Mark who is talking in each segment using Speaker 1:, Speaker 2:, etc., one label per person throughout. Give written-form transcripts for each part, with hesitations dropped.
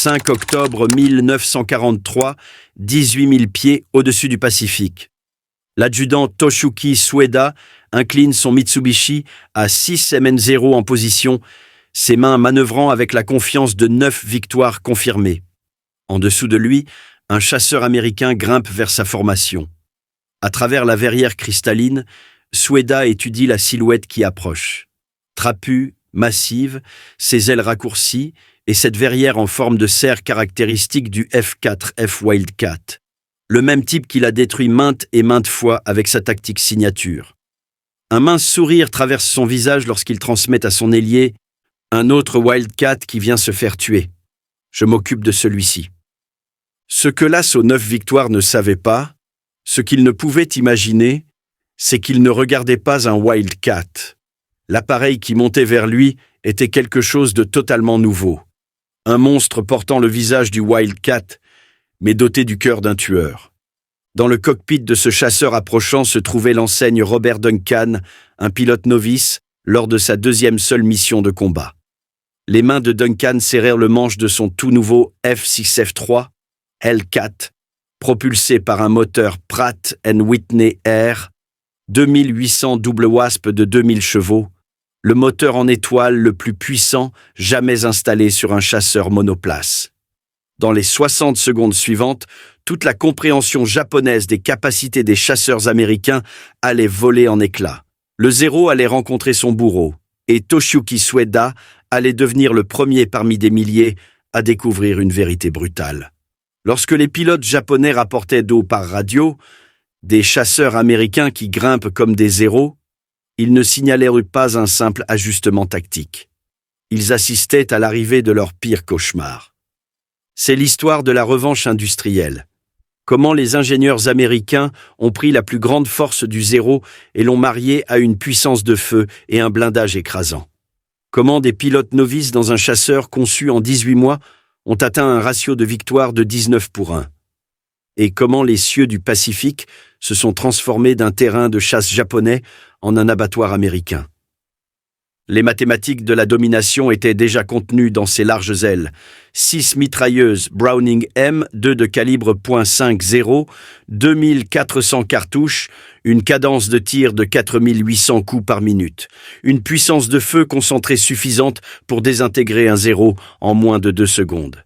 Speaker 1: 5 octobre 1943, 18 000 pieds au-dessus du Pacifique. L'adjudant Toshuki Sueda incline son Mitsubishi à 6 MN0 en position, ses mains manœuvrant avec la confiance de 9 victoires confirmées. En dessous de lui, un chasseur américain grimpe vers sa formation. À travers la verrière cristalline, Sueda étudie la silhouette qui approche. Trapue, massive, ses ailes raccourcies et cette verrière en forme de cerf caractéristique du F4F Wildcat. Le même type qu'il a détruit maintes et maintes fois avec sa tactique signature. Un mince sourire traverse son visage lorsqu'il transmet à son ailier « Un autre Wildcat qui vient se faire tuer. Je m'occupe de celui-ci. » Ce que l'as aux 9 victoires ne savait pas, ce qu'il ne pouvait imaginer, c'est qu'il ne regardait pas un Wildcat. L'appareil qui montait vers lui était quelque chose de totalement nouveau. Un monstre portant le visage du Wildcat, mais doté du cœur d'un tueur. Dans le cockpit de ce chasseur approchant se trouvait l'enseigne Robert Duncan, un pilote novice, lors de sa 2e seule mission de combat. Les mains de Duncan serrèrent le manche de son tout nouveau F6F3, L4, propulsé par un moteur Pratt & Whitney R, 2800 double wasp de 2000 chevaux, le moteur en étoile le plus puissant jamais installé sur un chasseur monoplace. Dans les 60 secondes suivantes, toute la compréhension japonaise des capacités des chasseurs américains allait voler en éclats. Le Zéro allait rencontrer son bourreau, et Toshuki Sueda allait devenir le premier parmi des milliers à découvrir une vérité brutale. Lorsque les pilotes japonais rapportaient d'eau par radio, des chasseurs américains qui grimpent comme des zéros, ils ne signalèrent pas un simple ajustement tactique. Ils assistaient à l'arrivée de leur pire cauchemar. C'est l'histoire de la revanche industrielle. Comment les ingénieurs américains ont pris la plus grande force du Zéro et l'ont mariée à une puissance de feu et un blindage écrasant. Comment des pilotes novices dans un chasseur conçu en 18 mois ont atteint un ratio de victoire de 19-1. Et comment les cieux du Pacifique se sont transformés d'un terrain de chasse japonais en un abattoir américain. Les mathématiques de la domination étaient déjà contenues dans ces larges ailes. 6 mitrailleuses Browning M, 2 de calibre .50, 2400 cartouches, une cadence de tir de 4800 coups par minute, une puissance de feu concentrée suffisante pour désintégrer un Zéro en moins de 2 secondes.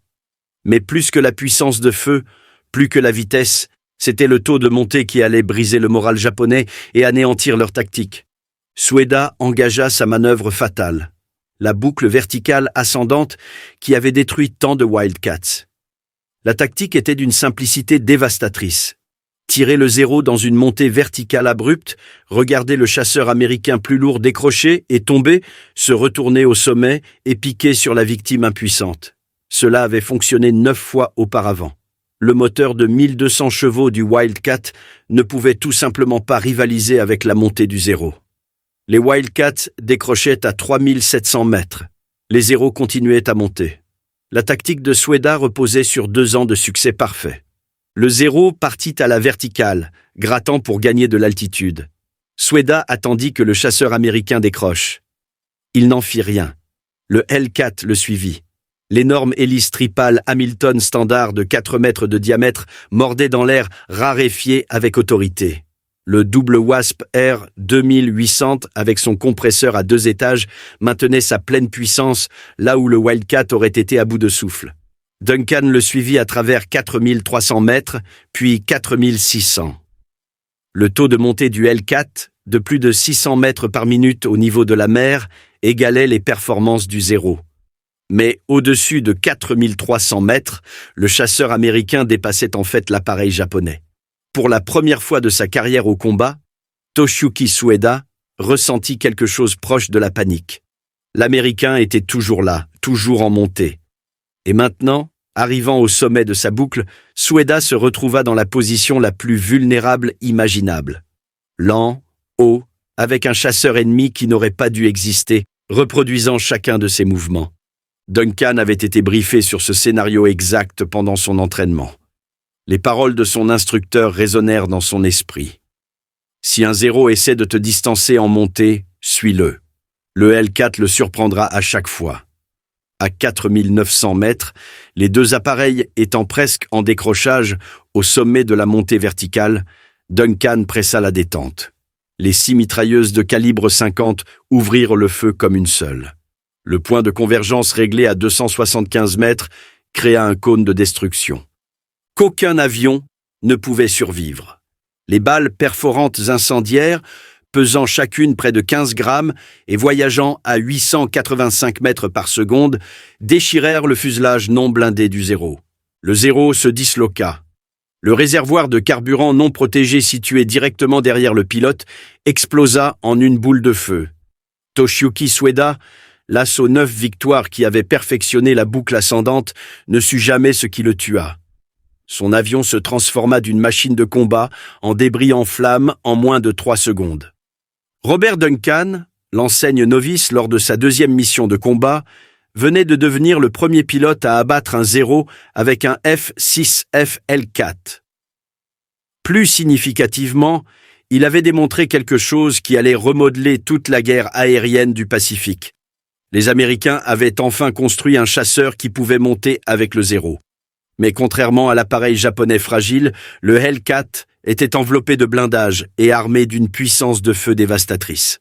Speaker 1: Mais plus que la puissance de feu, plus que la vitesse, c'était le taux de montée qui allait briser le moral japonais et anéantir leur tactique. Sueda engagea sa manœuvre fatale, la boucle verticale ascendante qui avait détruit tant de Wildcats. La tactique était d'une simplicité dévastatrice. Tirer le Zéro dans une montée verticale abrupte, regarder le chasseur américain plus lourd décrocher et tomber, se retourner au sommet et piquer sur la victime impuissante. Cela avait fonctionné 9 fois auparavant. Le moteur de 1200 chevaux du Wildcat ne pouvait tout simplement pas rivaliser avec la montée du Zéro. Les Wildcats décrochaient à 3700 mètres. Les Zéros continuaient à monter. La tactique de Sueda reposait sur 2 ans de succès parfait. Le Zéro partit à la verticale, grattant pour gagner de l'altitude. Sueda attendit que le chasseur américain décroche. Il n'en fit rien. Le L4 le suivit. L'énorme hélice tripale Hamilton Standard de 4 mètres de diamètre mordait dans l'air raréfié avec autorité. Le double Wasp R 2800 avec son compresseur à 2 étages maintenait sa pleine puissance là où le Wildcat aurait été à bout de souffle. Duncan le suivit à travers 4300 mètres, puis 4600. Le taux de montée du L4, de plus de 600 mètres par minute au niveau de la mer, égalait les performances du Zéro. Mais au-dessus de 4300 mètres, le chasseur américain dépassait en fait l'appareil japonais. Pour la première fois de sa carrière au combat, Toshuki Sueda ressentit quelque chose proche de la panique. L'Américain était toujours là, toujours en montée. Et maintenant, arrivant au sommet de sa boucle, Sueda se retrouva dans la position la plus vulnérable imaginable. Lent, haut, avec un chasseur ennemi qui n'aurait pas dû exister, reproduisant chacun de ses mouvements. Duncan avait été briefé sur ce scénario exact pendant son entraînement. Les paroles de son instructeur résonnèrent dans son esprit. Si un Zéro essaie de te distancer en montée, suis-le. Le L4 le surprendra à chaque fois. À 4900 mètres, les deux appareils étant presque en décrochage au sommet de la montée verticale, Duncan pressa la détente. Les 6 mitrailleuses de calibre 50 ouvrirent le feu comme une seule. Le point de convergence réglé à 275 mètres créa un cône de destruction. Qu'aucun avion ne pouvait survivre. Les balles perforantes incendiaires, pesant chacune près de 15 grammes et voyageant à 885 mètres par seconde, déchirèrent le fuselage non blindé du Zéro. Le Zéro se disloqua. Le réservoir de carburant non protégé situé directement derrière le pilote explosa en une boule de feu. Toshiyuki Sueda, l'assaut 9 Victoire qui avait perfectionné la boucle ascendante, ne sut jamais ce qui le tua. Son avion se transforma d'une machine de combat en débris en flammes en moins de 3 secondes. Robert Duncan, l'enseigne novice lors de sa 2e mission de combat, venait de devenir le premier pilote à abattre un Zéro avec un F-6F L4. Plus significativement, il avait démontré quelque chose qui allait remodeler toute la guerre aérienne du Pacifique. Les Américains avaient enfin construit un chasseur qui pouvait monter avec le Zéro. Mais contrairement à l'appareil japonais fragile, le Hellcat était enveloppé de blindage et armé d'une puissance de feu dévastatrice.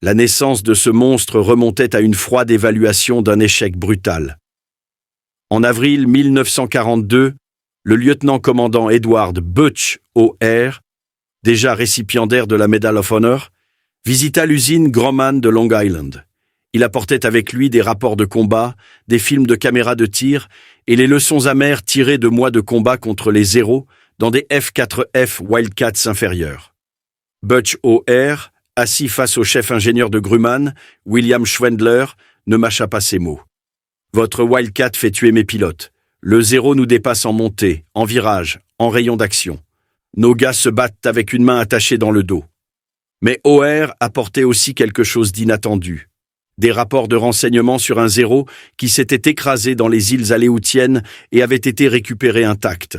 Speaker 1: La naissance de ce monstre remontait à une froide évaluation d'un échec brutal. En avril 1942, le lieutenant-commandant Edward Butch O'Hare, déjà récipiendaire de la Medal of Honor, visita l'usine Grumman de Long Island. Il apportait avec lui des rapports de combat, des films de caméras de tir et les leçons amères tirées de mois de combat contre les Zéros dans des F-4F Wildcats inférieurs. Butch O'Hare, assis face au chef ingénieur de Grumman, William Schwendler, ne mâcha pas ses mots. « Votre Wildcat fait tuer mes pilotes. Le Zéro nous dépasse en montée, en virage, en rayon d'action. Nos gars se battent avec une main attachée dans le dos. » Mais O'Hare apportait aussi quelque chose d'inattendu. Des rapports de renseignements sur un Zéro qui s'était écrasé dans les îles Aléoutiennes et avait été récupéré intact.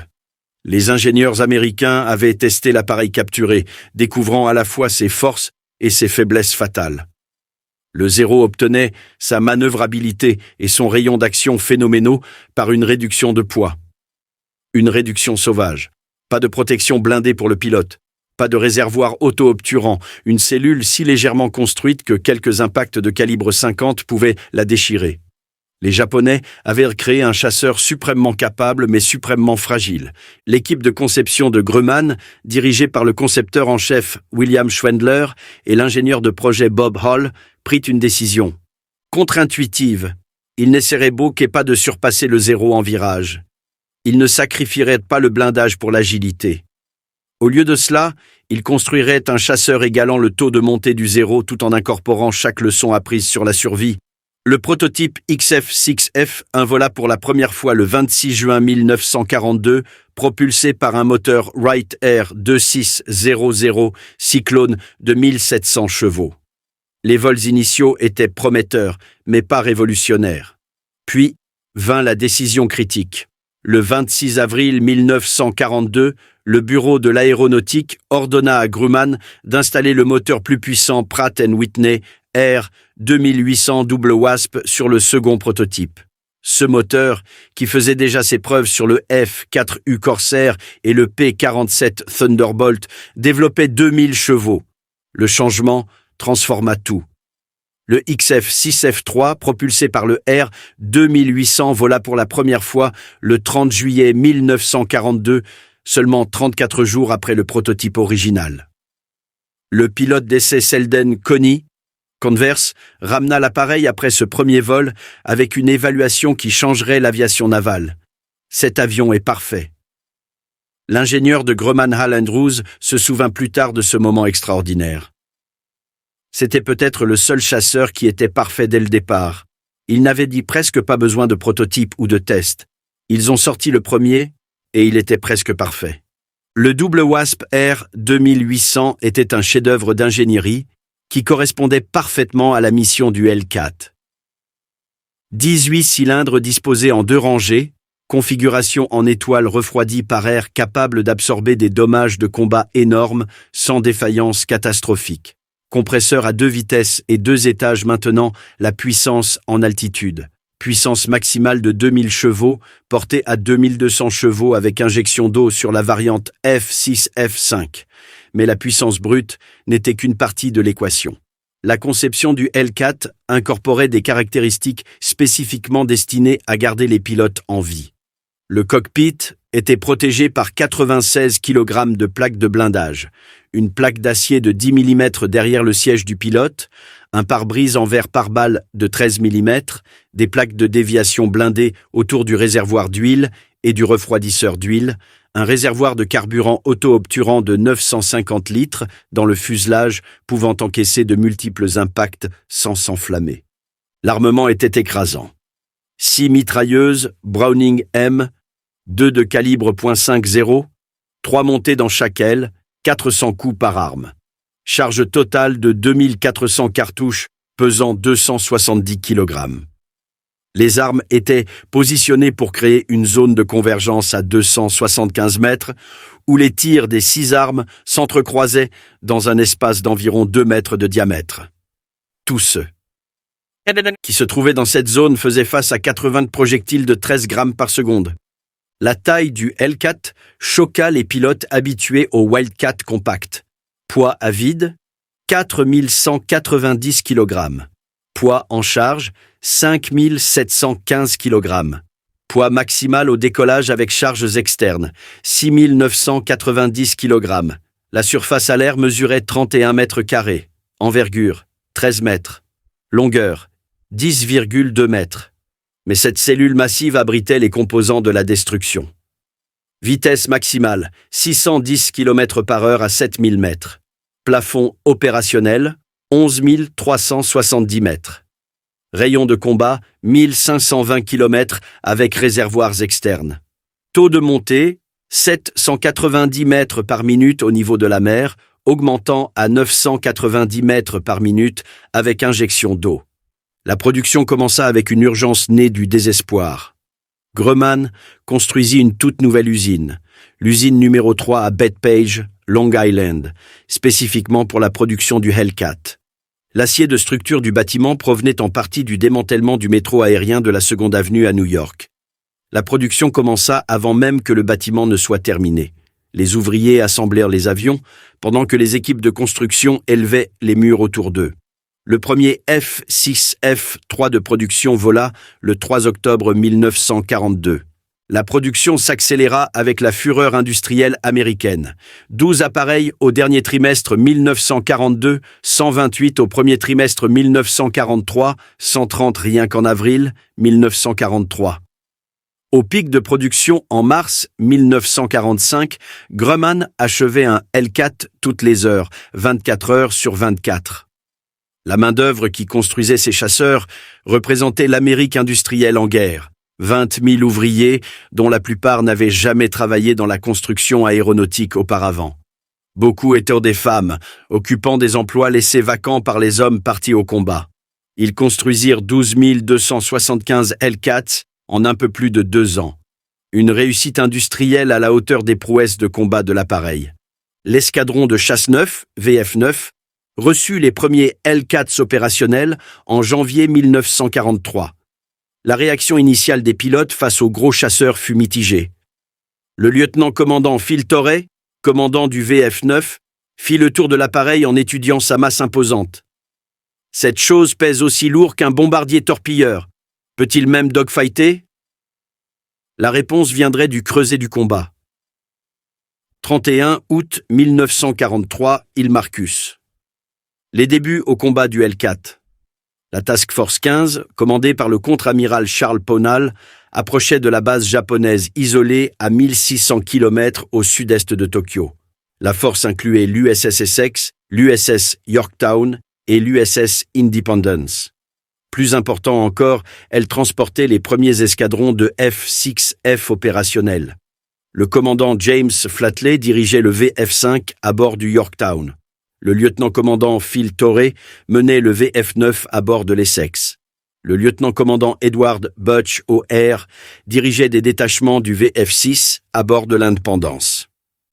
Speaker 1: Les ingénieurs américains avaient testé l'appareil capturé, découvrant à la fois ses forces et ses faiblesses fatales. Le Zéro obtenait sa manœuvrabilité et son rayon d'action phénoménaux par une réduction de poids. Une réduction sauvage. Pas de protection blindée pour le pilote. Pas de réservoir auto-obturant, une cellule si légèrement construite que quelques impacts de calibre 50 pouvaient la déchirer. Les Japonais avaient créé un chasseur suprêmement capable mais suprêmement fragile. L'équipe de conception de Grumman, dirigée par le concepteur en chef William Schwendler et l'ingénieur de projet Bob Hall, prit une décision. Contre-intuitive, il n'essaierait beau qu'est pas de surpasser le Zéro en virage. Il ne sacrifierait pas le blindage pour l'agilité. Au lieu de cela, il construirait un chasseur égalant le taux de montée du Zéro tout en incorporant chaque leçon apprise sur la survie. Le prototype XF-6F invola pour la première fois le 26 juin 1942, propulsé par un moteur Wright Air 2600 Cyclone de 1700 chevaux. Les vols initiaux étaient prometteurs, mais pas révolutionnaires. Puis vint la décision critique. Le 26 avril 1942, le bureau de l'aéronautique ordonna à Grumman d'installer le moteur plus puissant Pratt & Whitney R 2800 double Wasp sur le second prototype. Ce moteur, qui faisait déjà ses preuves sur le F-4U Corsair et le P-47 Thunderbolt, développait 2000 chevaux. Le changement transforma tout. Le XF-6F3, propulsé par le R 2800, vola pour la première fois le 30 juillet 1942, seulement 34 jours après le prototype original. Le pilote d'essai Selden Converse ramena l'appareil après ce premier vol avec une évaluation qui changerait l'aviation navale. Cet avion est parfait. L'ingénieur de Grumman Hal Andrews se souvint plus tard de ce moment extraordinaire. C'était peut-être le seul chasseur qui était parfait dès le départ. Il n'avait dit presque pas besoin de prototype ou de test. Ils ont sorti le premier et il était presque parfait. Le double Wasp R 2800 était un chef-d'œuvre d'ingénierie qui correspondait parfaitement à la mission du Hellcat. 18 cylindres disposés en 2 rangées, configuration en étoile refroidie par air capable d'absorber des dommages de combat énormes sans défaillance catastrophique. Compresseur à 2 vitesses et 2 étages maintenant la puissance en altitude. Puissance maximale de 2000 chevaux, portée à 2200 chevaux avec injection d'eau sur la variante F6-F5. Mais la puissance brute n'était qu'une partie de l'équation. La conception du Hellcat incorporait des caractéristiques spécifiquement destinées à garder les pilotes en vie. Le cockpit était protégé par 96 kg de plaques de blindage, une plaque d'acier de 10 mm derrière le siège du pilote, un pare-brise en verre pare-balles de 13 mm, des plaques de déviation blindées autour du réservoir d'huile et du refroidisseur d'huile, un réservoir de carburant auto-obturant de 950 litres dans le fuselage pouvant encaisser de multiples impacts sans s'enflammer. L'armement était écrasant. 6 mitrailleuses Browning M, 2 de calibre .50, 3 montées dans chaque aile, 400 coups par arme. Charge totale de 2400 cartouches pesant 270 kg. Les armes étaient positionnées pour créer une zone de convergence à 275 mètres où les tirs des 6 armes s'entrecroisaient dans un espace d'environ 2 mètres de diamètre. Tous ceux qui se trouvaient dans cette zone faisaient face à 80 projectiles de 13 grammes par seconde. La taille du Hellcat choqua les pilotes habitués au Wildcat compact. Poids à vide, 4190 kg. Poids en charge, 5715 kg. Poids maximal au décollage avec charges externes, 6990 kg. La surface à l'air mesurait 31 mètres carrés. Envergure, 13 mètres. Longueur, 10,2 mètres. Mais cette cellule massive abritait les composants de la destruction. Vitesse maximale, 610 km/h à 7000 mètres. Plafond opérationnel, 11 370 mètres. Rayon de combat, 1520 km avec réservoirs externes. Taux de montée, 790 mètres par minute au niveau de la mer, augmentant à 990 mètres par minute avec injection d'eau. La production commença avec une urgence née du désespoir. Grumman construisit une toute nouvelle usine, l'usine numéro 3 à Bethpage, Long Island, spécifiquement pour la production du Hellcat. L'acier de structure du bâtiment provenait en partie du démantèlement du métro aérien de la Seconde Avenue à New York. La production commença avant même que le bâtiment ne soit terminé. Les ouvriers assemblèrent les avions, pendant que les équipes de construction élevaient les murs autour d'eux. Le premier F6-F3 de production vola le 3 octobre 1942. La production s'accéléra avec la fureur industrielle américaine. 12 appareils au dernier trimestre 1942, 128 au premier trimestre 1943, 130 rien qu'en avril 1943. Au pic de production en mars 1945, Grumman achevait un Hellcat toutes les heures, 24 heures sur 24. La main-d'œuvre qui construisait ces chasseurs représentait l'Amérique industrielle en guerre. 20 000 ouvriers, dont la plupart n'avaient jamais travaillé dans la construction aéronautique auparavant. Beaucoup étaient des femmes, occupant des emplois laissés vacants par les hommes partis au combat. Ils construisirent 12 275 Hellcats en un peu plus de 2 ans. Une réussite industrielle à la hauteur des prouesses de combat de l'appareil. L'escadron de chasse 9, VF9, reçut les premiers Hellcats opérationnels en janvier 1943. La réaction initiale des pilotes face aux gros chasseurs fut mitigée. Le lieutenant-commandant Phil Torrey, commandant du VF9, fit le tour de l'appareil en étudiant sa masse imposante. « Cette chose pèse aussi lourd qu'un bombardier torpilleur. Peut-il même dogfighter ?» La réponse viendrait du creuset du combat. 31 août 1943, île Marcus. Les débuts au combat du Hellcat. La Task Force 15, commandée par le contre-amiral Charles Pownall, approchait de la base japonaise isolée à 1600 km au sud-est de Tokyo. La force incluait l'USS Essex, l'USS Yorktown et l'USS Independence. Plus important encore, elle transportait les premiers escadrons de F-6F opérationnels. Le commandant James Flatley dirigeait le VF-5 à bord du Yorktown. Le lieutenant-commandant Phil Torrey menait le VF-9 à bord de l'Essex. Le lieutenant-commandant Edward Butch O'Hare dirigeait des détachements du VF-6 à bord de l'Independence.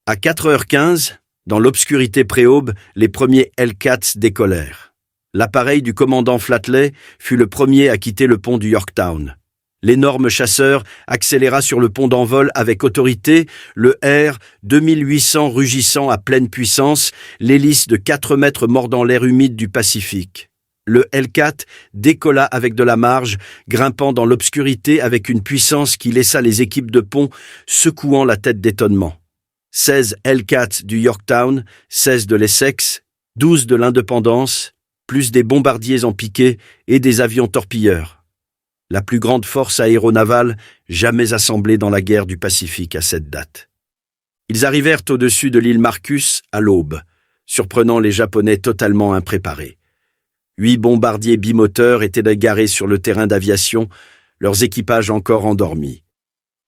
Speaker 1: À 4h15, dans l'obscurité pré-aube, les premiers Hellcats décollèrent. L'appareil du commandant Flatley fut le premier à quitter le pont du Yorktown. L'énorme chasseur accéléra sur le pont d'envol avec autorité, le R 2800 rugissant à pleine puissance, l'hélice de 4 mètres mordant l'air humide du Pacifique. Le Hellcat décolla avec de la marge, grimpant dans l'obscurité avec une puissance qui laissa les équipes de pont secouant la tête d'étonnement. 16 Hellcats du Yorktown, 16 de l'Essex, 12 de l'Indépendance, plus des bombardiers en piqué et des avions torpilleurs. La plus grande force aéronavale jamais assemblée dans la guerre du Pacifique à cette date. Ils arrivèrent au-dessus de l'île Marcus à l'aube, surprenant les Japonais totalement impréparés. 8 bombardiers bimoteurs étaient garés sur le terrain d'aviation, leurs équipages encore endormis.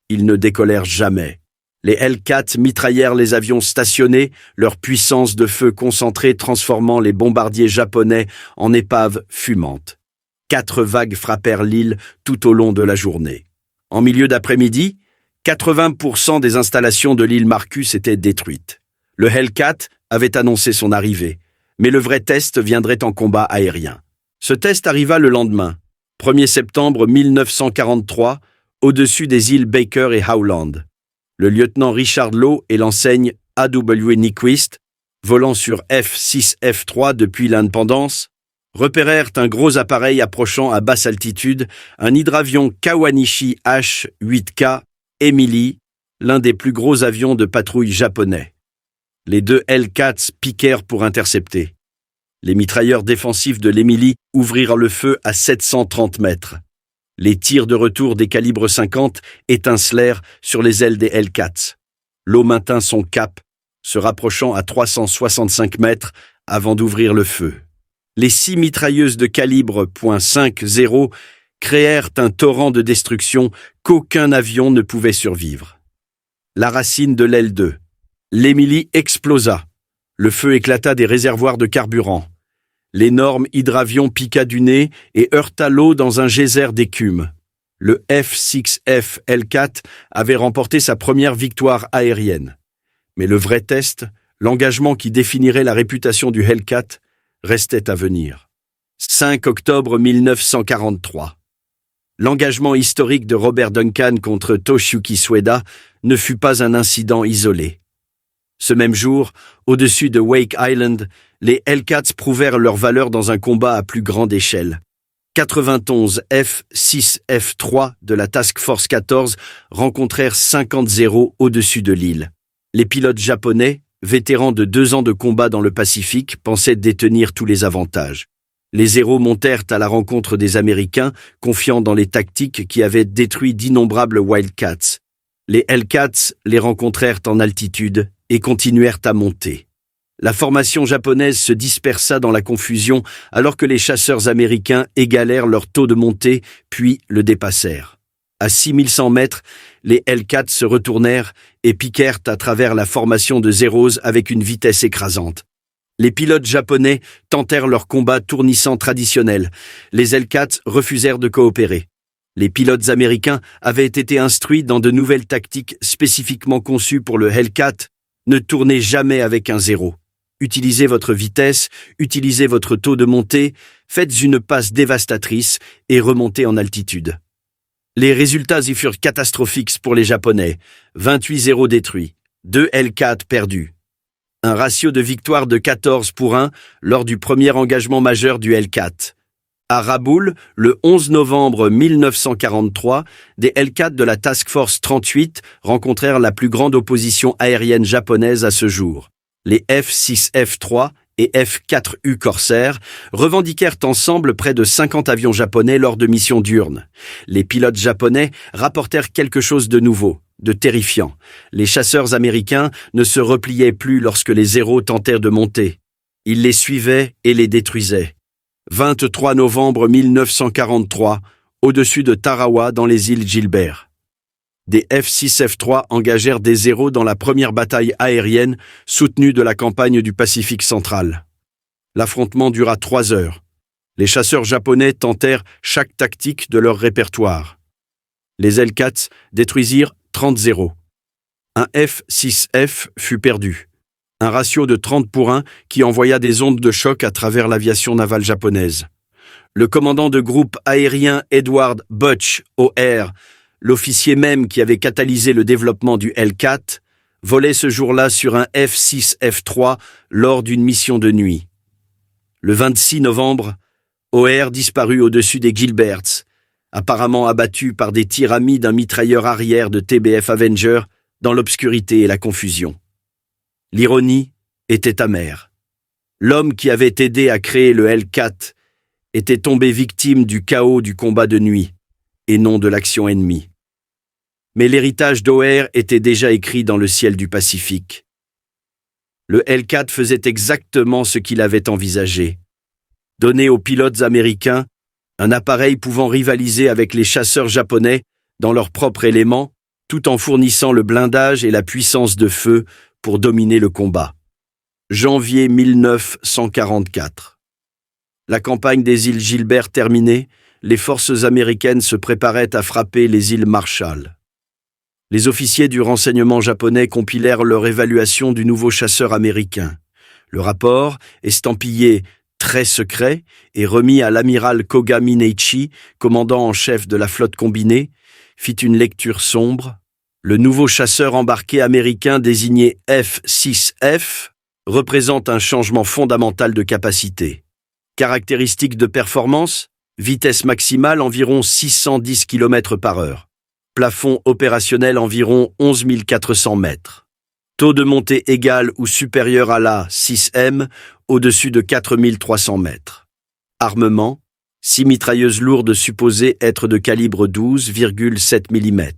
Speaker 1: Ils ne décollèrent jamais. Les Hellcats mitraillèrent les avions stationnés, leur puissance de feu concentrée transformant les bombardiers japonais en épaves fumantes. 4 vagues frappèrent l'île tout au long de la journée. En milieu d'après-midi, 80% des installations de l'île Marcus étaient détruites. Le Hellcat avait annoncé son arrivée, mais le vrai test viendrait en combat aérien. Ce test arriva le lendemain, 1er septembre 1943, au-dessus des îles Baker et Howland. Le lieutenant Richard Lowe et l'enseigne A.W. Nyquist, volant sur F-6F-3 depuis l'indépendance, repérèrent un gros appareil approchant à basse altitude, un hydravion Kawanishi H-8K Emily, l'un des plus gros avions de patrouille japonais. Les 2 Hellcats piquèrent pour intercepter. Les mitrailleurs défensifs de l'Emily ouvrirent le feu à 730 mètres. Les tirs de retour des calibres 50 étincelèrent sur les ailes des Hellcats. L'eau maintint son cap, se rapprochant à 365 mètres avant d'ouvrir le feu. Les 6 mitrailleuses de calibre .50 créèrent un torrent de destruction qu'aucun avion ne pouvait survivre. La racine de l'aile 2. L'Emily explosa. Le feu éclata des réservoirs de carburant. L'énorme hydravion piqua du nez et heurta l'eau dans un geyser d'écume. Le F-6F Hellcat avait remporté sa première victoire aérienne. Mais le vrai test, l'engagement qui définirait la réputation du Hellcat, restait à venir. 5 octobre 1943. L'engagement historique de Robert Duncan contre Toshiyuki Sueda ne fut pas un incident isolé. Ce même jour, au-dessus de Wake Island, les Hellcats prouvèrent leur valeur dans un combat à plus grande échelle. 91 F-6F-3 de la Task Force 14 rencontrèrent 50-0 au-dessus de l'île. Les pilotes japonais, vétérans de 2 ans de combat dans le Pacifique, pensaient détenir tous les avantages. Les Zéros montèrent à la rencontre des Américains, confiants dans les tactiques qui avaient détruit d'innombrables Wildcats. Les Hellcats les rencontrèrent en altitude et continuèrent à monter. La formation japonaise se dispersa dans la confusion alors que les chasseurs américains égalèrent leur taux de montée, puis le dépassèrent. À 6100 mètres, les Hellcats se retournèrent et piquèrent à travers la formation de Zeros avec une vitesse écrasante. Les pilotes japonais tentèrent leur combat tournissant traditionnel. Les Hellcats refusèrent de coopérer. Les pilotes américains avaient été instruits dans de nouvelles tactiques spécifiquement conçues pour le Hellcat. Ne tournez jamais avec un zéro. Utilisez votre vitesse, utilisez votre taux de montée, faites une passe dévastatrice et remontez en altitude. Les résultats y furent catastrophiques pour les Japonais. 28-0 détruits, 2 Hellcats perdus. Un ratio de victoire de 14-1 lors du premier engagement majeur du Hellcat. À Rabaul, le 11 novembre 1943, des Hellcats de la Task Force 38 rencontrèrent la plus grande opposition aérienne japonaise à ce jour. Les F-6F-3 et F-4U Corsair revendiquèrent ensemble près de 50 avions japonais lors de missions diurnes. Les pilotes japonais rapportèrent quelque chose de nouveau, de terrifiant. Les chasseurs américains ne se repliaient plus lorsque les Zéros tentèrent de monter. Ils les suivaient et les détruisaient. 23 novembre 1943, au-dessus de Tarawa dans les îles Gilbert. Des F-6F-3 engagèrent des Zéros dans la première bataille aérienne soutenue de la campagne du Pacifique central. L'affrontement dura 3 heures. Les chasseurs japonais tentèrent chaque tactique de leur répertoire. Les Hellcats détruisirent 30 Zéros. Un F-6F fut perdu. un ratio de 30-1 qui envoya des ondes de choc à travers l'aviation navale japonaise. Le commandant de groupe aérien Edward Butch OR, l'officier même qui avait catalysé le développement du Hellcat, volait ce jour-là sur un F-6F-3 lors d'une mission de nuit. Le 26 novembre, OR disparut au-dessus des Gilberts, apparemment abattu par des tirs amis d'un mitrailleur arrière de TBF Avenger dans l'obscurité et la confusion. L'ironie était amère. L'homme qui avait aidé à créer le Hellcat était tombé victime du chaos du combat de nuit, et non de l'action ennemie. Mais l'héritage d'OR était déjà écrit dans le ciel du Pacifique. Le Hellcat faisait exactement ce qu'il avait envisagé. Donner aux pilotes américains un appareil pouvant rivaliser avec les chasseurs japonais dans leur propre élément, tout en fournissant le blindage et la puissance de feu pour dominer le combat. Janvier 1944. La campagne des îles Gilbert terminée, les forces américaines se préparaient à frapper les îles Marshall. Les officiers du renseignement japonais compilèrent leur évaluation du nouveau chasseur américain. Le rapport, estampillé « très secret » et remis à l'amiral Koga Mineichi, commandant en chef de la flotte combinée, fit une lecture sombre. Le nouveau chasseur embarqué américain désigné F-6F représente un changement fondamental de capacité. Caractéristiques de performance, vitesse maximale environ 610 km/h. Plafond opérationnel environ 11 400 mètres. Taux de montée égal ou supérieur à la 6M au-dessus de 4 300 mètres. Armement, 6 mitrailleuses lourdes supposées être de calibre 12,7 mm.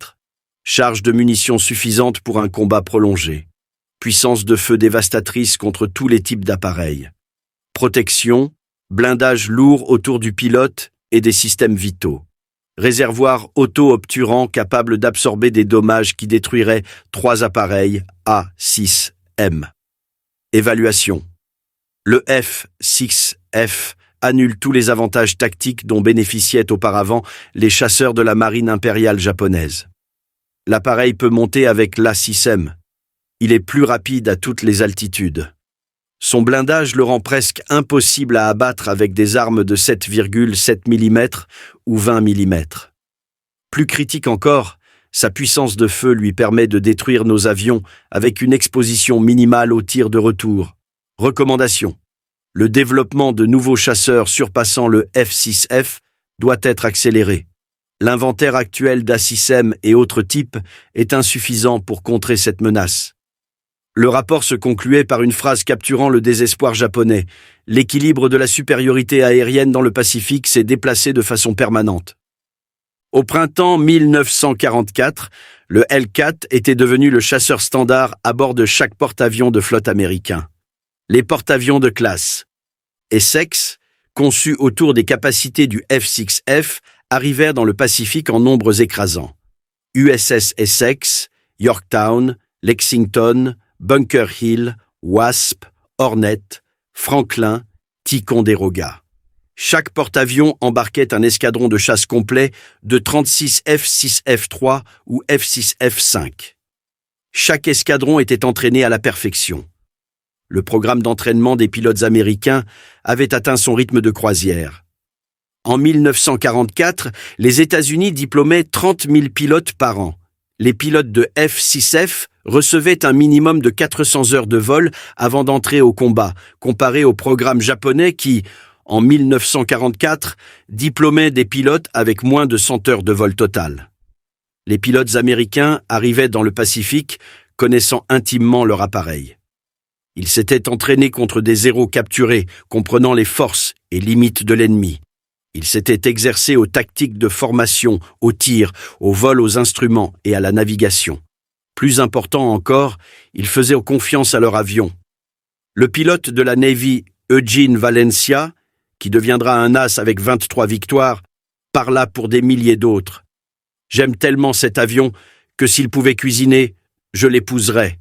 Speaker 1: Charge de munitions suffisante pour un combat prolongé. Puissance de feu dévastatrice contre tous les types d'appareils. Protection, blindage lourd autour du pilote et des systèmes vitaux. Réservoir auto-obturant capable d'absorber des dommages qui détruiraient 3 appareils A6M. Évaluation. Le F-6F annule tous les avantages tactiques dont bénéficiaient auparavant les chasseurs de la marine impériale japonaise. L'appareil peut monter avec l'A6M. Il est plus rapide à toutes les altitudes. Son blindage le rend presque impossible à abattre avec des armes de 7,7 mm ou 20 mm. Plus critique encore, sa puissance de feu lui permet de détruire nos avions avec une exposition minimale aux tirs de retour. Recommandation. Le développement de nouveaux chasseurs surpassant le F-6F doit être accéléré. L'inventaire actuel d'A6M et autres types est insuffisant pour contrer cette menace. Le rapport se concluait par une phrase capturant le désespoir japonais. L'équilibre de la supériorité aérienne dans le Pacifique s'est déplacé de façon permanente. Au printemps 1944, le Hellcat était devenu le chasseur standard à bord de chaque porte-avions de flotte américain. Les porte-avions de classe Essex, conçus autour des capacités du F-6F, arrivèrent dans le Pacifique en nombres écrasants. USS Essex, Yorktown, Lexington, Bunker Hill, Wasp, Hornet, Franklin, Ticonderoga. Chaque porte-avions embarquait un escadron de chasse complet de 36 F-6F-3 ou F-6F-5. Chaque escadron était entraîné à la perfection. Le programme d'entraînement des pilotes américains avait atteint son rythme de croisière. En 1944, les États-Unis diplômaient 30 000 pilotes par an. Les pilotes de F-6F recevaient un minimum de 400 heures de vol avant d'entrer au combat, comparé au programme japonais qui, en 1944, diplômait des pilotes avec moins de 100 heures de vol total. Les pilotes américains arrivaient dans le Pacifique connaissant intimement leur appareil. Ils s'étaient entraînés contre des zéros capturés, comprenant les forces et limites de l'ennemi. Ils s'étaient exercés aux tactiques de formation, au tir, au vol aux instruments et à la navigation. Plus important encore, ils faisaient confiance à leur avion. Le pilote de la Navy, Eugene Valencia, qui deviendra un as avec 23 victoires, parla pour des milliers d'autres. « J'aime tellement cet avion que s'il pouvait cuisiner, je l'épouserais. »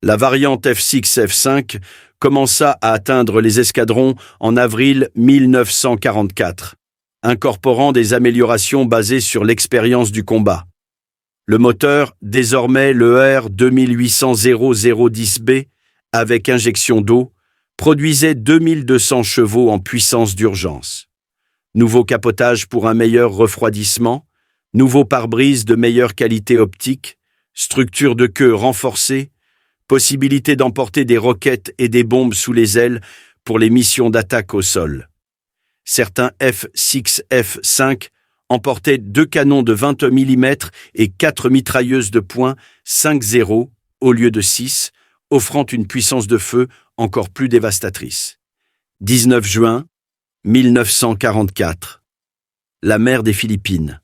Speaker 1: La variante F-6, F-5 commença à atteindre les escadrons en avril 1944, incorporant des améliorations basées sur l'expérience du combat. Le moteur, désormais le R 2800-0010B, avec injection d'eau, produisait 2200 chevaux en puissance d'urgence. Nouveau capotage pour un meilleur refroidissement, nouveau pare-brise de meilleure qualité optique, structure de queue renforcée, possibilité d'emporter des roquettes et des bombes sous les ailes pour les missions d'attaque au sol. Certains F-6, F-5 emportaient 2 canons de 20 mm et 4 mitrailleuses de poing 5.0 au lieu de 6, offrant une puissance de feu encore plus dévastatrice. 19 juin 1944. La mer des Philippines.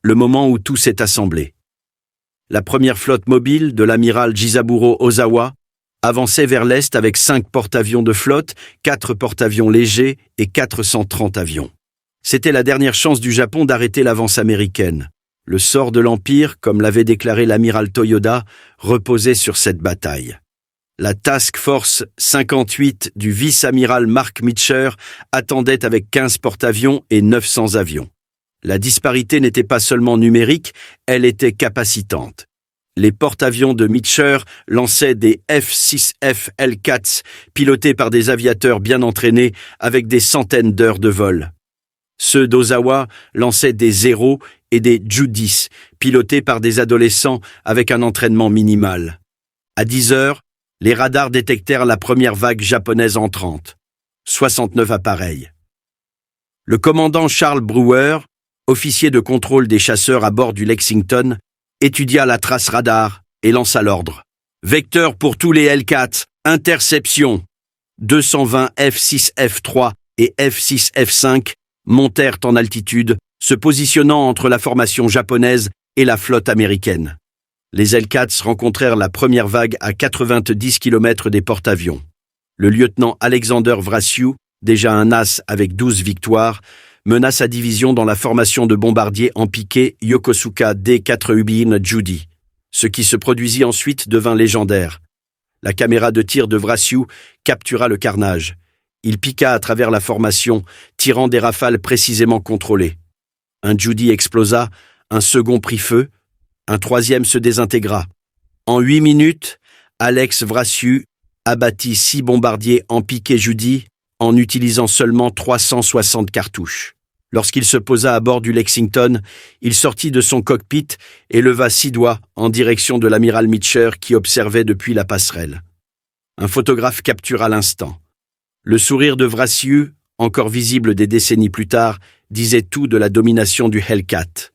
Speaker 1: Le moment où tout s'est assemblé. La première flotte mobile de l'amiral Jisaburo Ozawa avançait vers l'est avec 5 porte-avions de flotte, 4 porte-avions légers et 430 avions. C'était la dernière chance du Japon d'arrêter l'avance américaine. Le sort de l'Empire, comme l'avait déclaré l'amiral Toyoda, reposait sur cette bataille. La Task Force 58 du vice-amiral Mark Mitcher attendait avec 15 porte-avions et 900 avions. La disparité n'était pas seulement numérique, elle était capacitante. Les porte-avions de Mitcher lançaient des F-6F Hellcats pilotés par des aviateurs bien entraînés avec des centaines d'heures de vol. Ceux d'Ozawa lançaient des Zero et des Ju-10 pilotés par des adolescents avec un entraînement minimal. À 10 heures, les radars détectèrent la première vague japonaise entrante. 69 appareils. Le commandant Charles Brewer, officier de contrôle des chasseurs à bord du Lexington, étudia la trace radar et lança l'ordre. Vecteur pour tous les Hellcats, interception. 220 F-6F3 et F-6F5 montèrent en altitude, se positionnant entre la formation japonaise et la flotte américaine. Les Hellcats rencontrèrent la première vague à 90 km des porte-avions. Le lieutenant Alexander Vrasiu, déjà un as avec 12 victoires, mena sa division dans la formation de bombardiers en piqué Yokosuka D4 Ubin Judy. Ce qui se produisit ensuite devint légendaire. La caméra de tir de Vrasiu captura le carnage. Il piqua à travers la formation, tirant des rafales précisément contrôlées. Un Judy explosa, un second prit feu, un troisième se désintégra. En 8 minutes, Alex Vrasiu abattit 6 bombardiers en piqué Judy en utilisant seulement 360 cartouches. Lorsqu'il se posa à bord du Lexington, il sortit de son cockpit et leva 6 doigts en direction de l'amiral Mitcher qui observait depuis la passerelle. Un photographe captura l'instant. Le sourire de Vrasiu, encore visible des décennies plus tard, disait tout de la domination du Hellcat.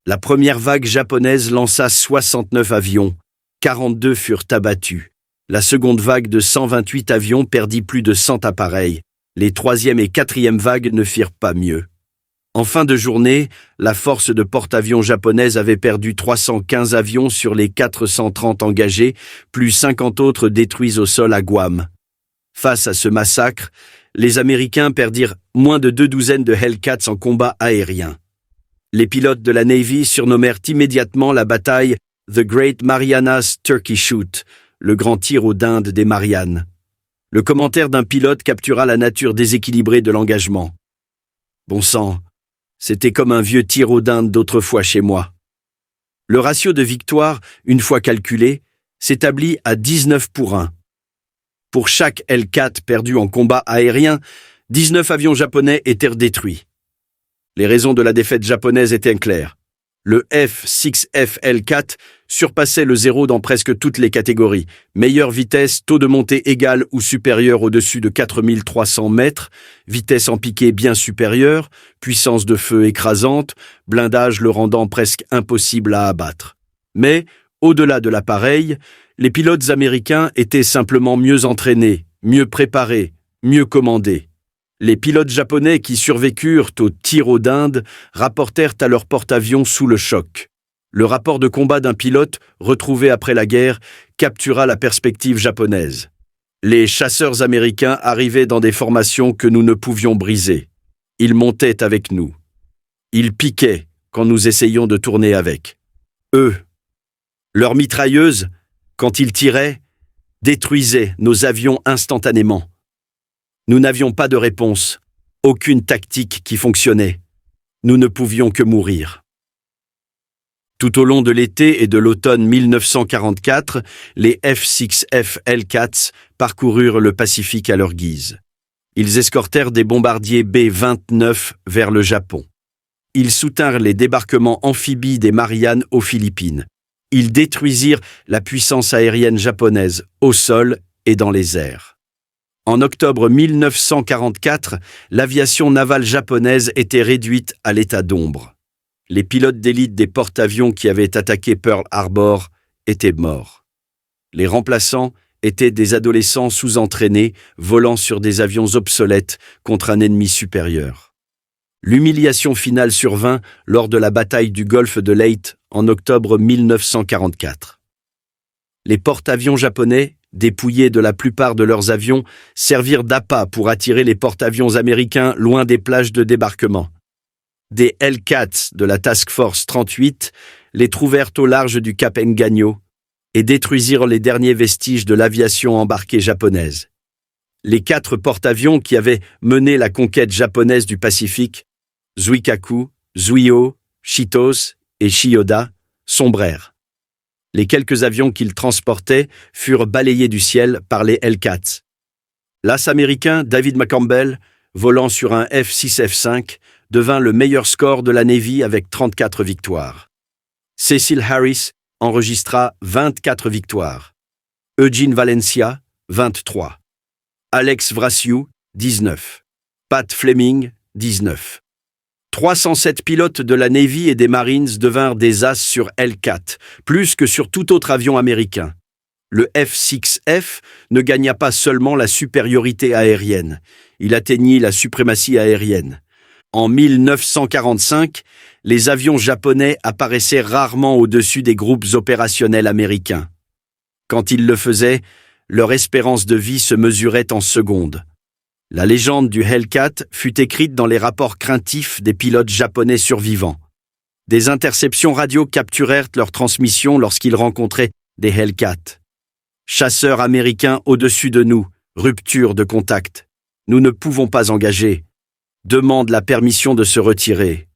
Speaker 1: La première vague japonaise lança 69 avions, 42 furent abattus. La seconde vague de 128 avions perdit plus de 100 appareils. Les troisième et quatrième vagues ne firent pas mieux. En fin de journée, la force de porte-avions japonaise avait perdu 315 avions sur les 430 engagés, plus 50 autres détruits au sol à Guam. Face à ce massacre, les Américains perdirent moins de 2 douzaines de Hellcats en combat aérien. Les pilotes de la Navy surnommèrent immédiatement la bataille The Great Marianas Turkey Shoot, le grand tir aux dindes des Mariannes. Le commentaire d'un pilote captura la nature déséquilibrée de l'engagement. Bon sang, c'était comme un vieux tir aux dindes d'autrefois chez moi. Le ratio de victoire, une fois calculé, s'établit à 19-1. Pour chaque Hellcat perdu en combat aérien, 19 avions japonais étaient détruits. Les raisons de la défaite japonaise étaient claires. Le F-6F Hellcat surpassait le zéro dans presque toutes les catégories. Meilleure vitesse, taux de montée égal ou supérieur au-dessus de 4300 mètres, vitesse en piqué bien supérieure, puissance de feu écrasante, blindage le rendant presque impossible à abattre. Mais, au-delà de l'appareil, les pilotes américains étaient simplement mieux entraînés, mieux préparés, mieux commandés. Les pilotes japonais qui survécurent au tir aux dindes rapportèrent à leur porte-avions sous le choc. Le rapport de combat d'un pilote, retrouvé après la guerre, captura la perspective japonaise. Les chasseurs américains arrivaient dans des formations que nous ne pouvions briser. Ils montaient avec nous. Ils piquaient quand nous essayions de tourner avec. Eux, leurs mitrailleuses, quand ils tiraient, détruisaient nos avions instantanément. Nous n'avions pas de réponse, aucune tactique qui fonctionnait. Nous ne pouvions que mourir. Tout au long de l'été et de l'automne 1944, les F-6F Hellcats parcoururent le Pacifique à leur guise. Ils escortèrent des bombardiers B-29 vers le Japon. Ils soutinrent les débarquements amphibies des Mariannes aux Philippines. Ils détruisirent la puissance aérienne japonaise au sol et dans les airs. En octobre 1944, l'aviation navale japonaise était réduite à l'état d'ombre. Les pilotes d'élite des porte-avions qui avaient attaqué Pearl Harbor étaient morts. Les remplaçants étaient des adolescents sous-entraînés volant sur des avions obsolètes contre un ennemi supérieur. L'humiliation finale survint lors de la bataille du golfe de Leyte en octobre 1944. Les porte-avions japonais, dépouillés de la plupart de leurs avions, servirent d'appât pour attirer les porte-avions américains loin des plages de débarquement. Des Hellcats de la Task Force 38 les trouvèrent au large du Cap Engano et détruisirent les derniers vestiges de l'aviation embarquée japonaise. Les 4 porte-avions qui avaient mené la conquête japonaise du Pacifique, Zuikaku, Zuio, Chitos et Chiyoda, sombrèrent. Les quelques avions qu'ils transportaient furent balayés du ciel par les Hellcats. L'as américain David McCampbell, volant sur un F-6F5, devint le meilleur score de la Navy avec 34 victoires. Cecil Harris enregistra 24 victoires. Eugene Valencia, 23. Alex Vrasiou, 19. Pat Fleming, 19. 307 pilotes de la Navy et des Marines devinrent des as sur Hellcat, plus que sur tout autre avion américain. Le F-6F ne gagna pas seulement la supériorité aérienne, il atteignit la suprématie aérienne. En 1945, les avions japonais apparaissaient rarement au-dessus des groupes opérationnels américains. Quand ils le faisaient, leur espérance de vie se mesurait en secondes. La légende du Hellcat fut écrite dans les rapports craintifs des pilotes japonais survivants. Des interceptions radio capturèrent leur transmission lorsqu'ils rencontraient des Hellcats. Chasseurs américains au-dessus de nous, rupture de contact. Nous ne pouvons pas engager. Demande la permission de se retirer.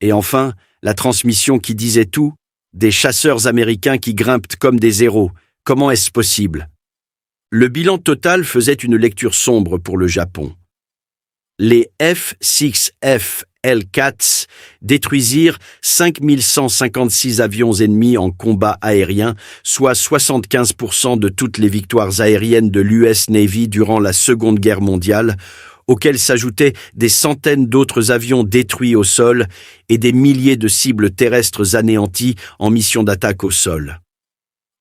Speaker 1: Et enfin, la transmission qui disait tout, des chasseurs américains qui grimpent comme des héros. Comment est-ce possible? Le bilan total faisait une lecture sombre pour le Japon. Les F-6F Hellcats détruisirent 5156 avions ennemis en combat aérien, soit 75% de toutes les victoires aériennes de l'US Navy durant la Seconde Guerre mondiale, auxquels s'ajoutaient des centaines d'autres avions détruits au sol et des milliers de cibles terrestres anéanties en mission d'attaque au sol.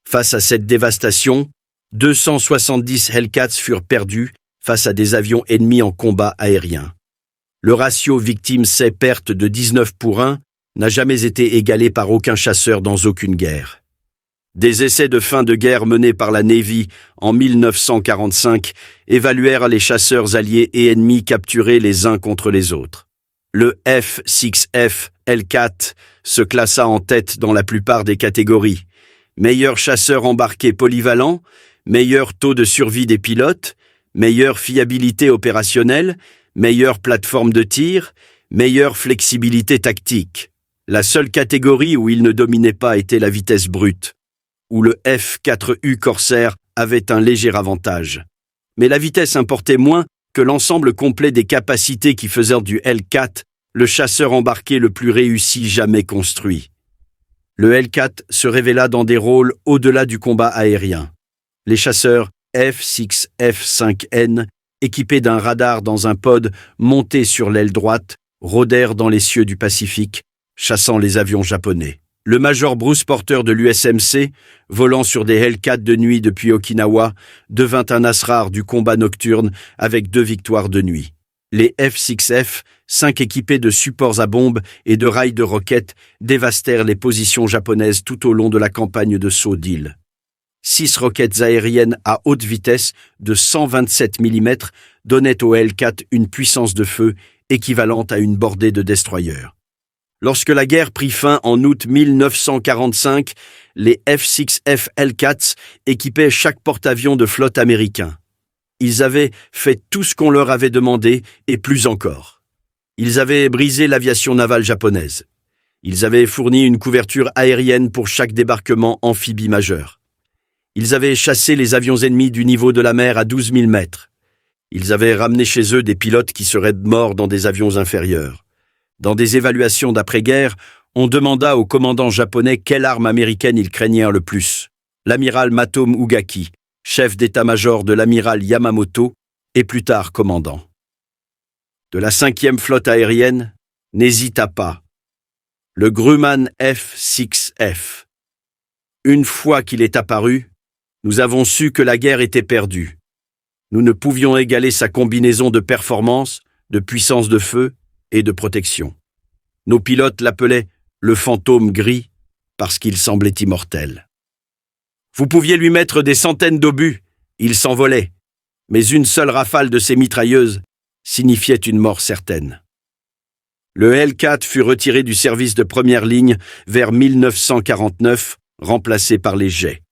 Speaker 1: Face à cette dévastation, 270 Hellcats furent perdus face à des avions ennemis en combat aérien. Le ratio victimes-perte de 19 pour 1 n'a jamais été égalé par aucun chasseur dans aucune guerre. Des essais de fin de guerre menés par la Navy en 1945 évaluèrent les chasseurs alliés et ennemis capturés les uns contre les autres. Le F-6F Hellcat se classa en tête dans la plupart des catégories. Meilleur chasseur embarqué polyvalent, meilleur taux de survie des pilotes, meilleure fiabilité opérationnelle, meilleure plateforme de tir, meilleure flexibilité tactique. La seule catégorie où il ne dominait pas était la vitesse brute, où le F-4U Corsair avait un léger avantage. Mais la vitesse importait moins que l'ensemble complet des capacités qui faisaient du Hellcat le chasseur embarqué le plus réussi jamais construit. Le Hellcat se révéla dans des rôles au-delà du combat aérien. Les chasseurs F-6F-5N, équipés d'un radar dans un pod monté sur l'aile droite, rôdèrent dans les cieux du Pacifique, chassant les avions japonais. Le major Bruce Porter de l'USMC, volant sur des Hellcats de nuit depuis Okinawa, devint un as rare du combat nocturne avec 2 victoires de nuit. Les F-6F, 5 équipés de supports à bombes et de rails de roquettes, dévastèrent les positions japonaises tout au long de la campagne de saut d'île. 6 roquettes aériennes à haute vitesse de 127 mm donnaient aux Hellcat une puissance de feu équivalente à une bordée de destroyers. Lorsque la guerre prit fin en août 1945, les F-6F Hellcats équipaient chaque porte-avions de flotte américain. Ils avaient fait tout ce qu'on leur avait demandé et plus encore. Ils avaient brisé l'aviation navale japonaise. Ils avaient fourni une couverture aérienne pour chaque débarquement amphibie majeur. Ils avaient chassé les avions ennemis du niveau de la mer à 12 000 mètres. Ils avaient ramené chez eux des pilotes qui seraient morts dans des avions inférieurs. Dans des évaluations d'après-guerre, on demanda au commandant japonais quelle arme américaine il craignait le plus. L'amiral Matome Ugaki, chef d'état-major de l'amiral Yamamoto et plus tard commandant de la 5e flotte aérienne, n'hésita pas. Le Grumman F-6F. Une fois qu'il est apparu, nous avons su que la guerre était perdue. Nous ne pouvions égaler sa combinaison de performance, de puissance de feu et de protection. Nos pilotes l'appelaient le fantôme gris parce qu'il semblait immortel. Vous pouviez lui mettre des centaines d'obus, il s'envolait, mais une seule rafale de ses mitrailleuses signifiait une mort certaine. Le L4 fut retiré du service de première ligne vers 1949, remplacé par les jets.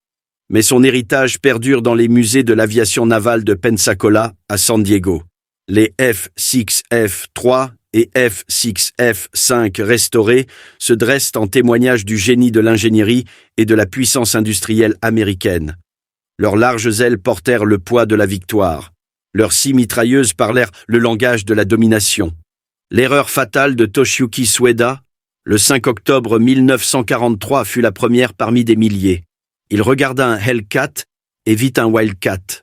Speaker 1: Mais son héritage perdure dans les musées de l'aviation navale de Pensacola, à San Diego. Les F-6F-3 et F-6F-5 restaurés se dressent en témoignage du génie de l'ingénierie et de la puissance industrielle américaine. Leurs larges ailes portèrent le poids de la victoire. Leurs 6 mitrailleuses parlèrent le langage de la domination. L'erreur fatale de Toshiyuki Sueda, le 5 octobre 1943, fut la première parmi des milliers. Il regarda un Hellcat et vit un Wildcat.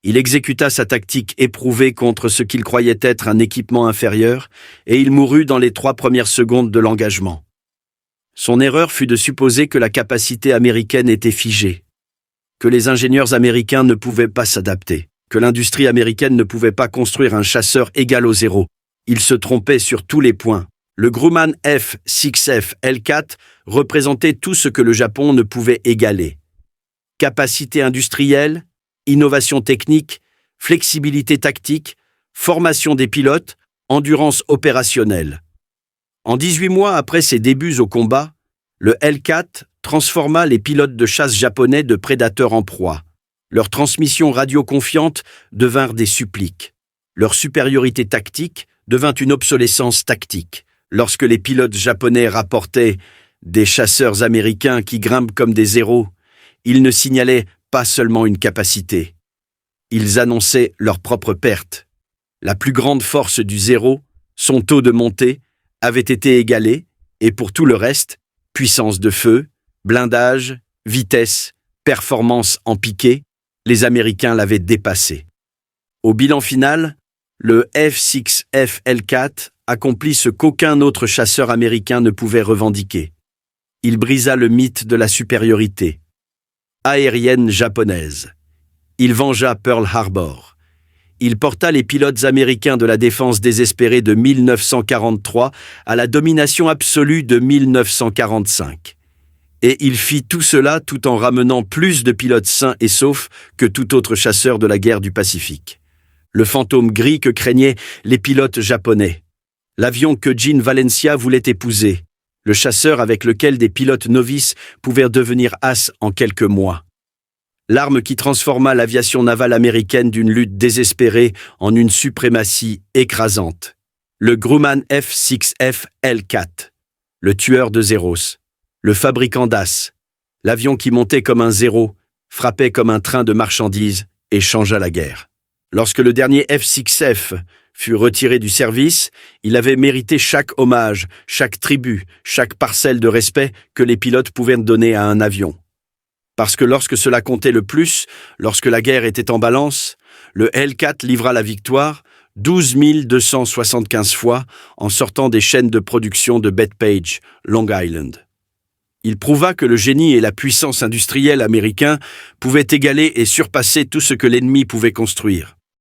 Speaker 1: Il exécuta sa tactique éprouvée contre ce qu'il croyait être un équipement inférieur et il mourut dans les 3 premières secondes de l'engagement. Son erreur fut de supposer que la capacité américaine était figée, que les ingénieurs américains ne pouvaient pas s'adapter, que l'industrie américaine ne pouvait pas construire un chasseur égal au zéro. Il se trompait sur tous les points. Le Grumman F-6F L4 représentait tout ce que le Japon ne pouvait égaler. Capacité industrielle, innovation technique, flexibilité tactique, formation des pilotes, endurance opérationnelle. En 18 mois après ses débuts au combat, le L4 transforma les pilotes de chasse japonais de prédateurs en proie. Leurs transmissions radio-confiantes devinrent des suppliques. Leur supériorité tactique devint une obsolescence tactique. Lorsque les pilotes japonais rapportaient des chasseurs américains qui grimpent comme des zéros, ils ne signalaient pas seulement une capacité. Ils annonçaient leur propre perte. La plus grande force du zéro, son taux de montée, avait été égalé, et pour tout le reste, puissance de feu, blindage, vitesse, performance en piqué, les Américains l'avaient dépassé. Au bilan final, le F-6F L4 accomplit ce qu'aucun autre chasseur américain ne pouvait revendiquer. Il brisa le mythe de la supériorité aérienne japonaise. Il vengea Pearl Harbor. Il porta les pilotes américains de la défense désespérée de 1943 à la domination absolue de 1945. Et il fit tout cela tout en ramenant plus de pilotes sains et saufs que tout autre chasseur de la guerre du Pacifique. Le fantôme gris que craignaient les pilotes japonais. L'avion que Gene Valencia voulait épouser. Le chasseur avec lequel des pilotes novices pouvaient devenir as en quelques mois. L'arme qui transforma l'aviation navale américaine d'une lutte désespérée en une suprématie écrasante. Le Grumman F-6F L4. Le tueur de zéros. Le fabricant d'as. L'avion qui montait comme un zéro, frappait comme un train de marchandises et changea la guerre. Lorsque le dernier F-6F fut retiré du service, il avait mérité chaque hommage, chaque tribut, chaque parcelle de respect que les pilotes pouvaient donner à un avion. Parce que lorsque cela comptait le plus, lorsque la guerre était en balance, le L4 livra la victoire 12 275 fois en sortant des chaînes de production de Bethpage, Long Island. Il prouva que le génie et la puissance industrielle américains pouvaient égaler et surpasser tout ce que l'ennemi pouvait construire.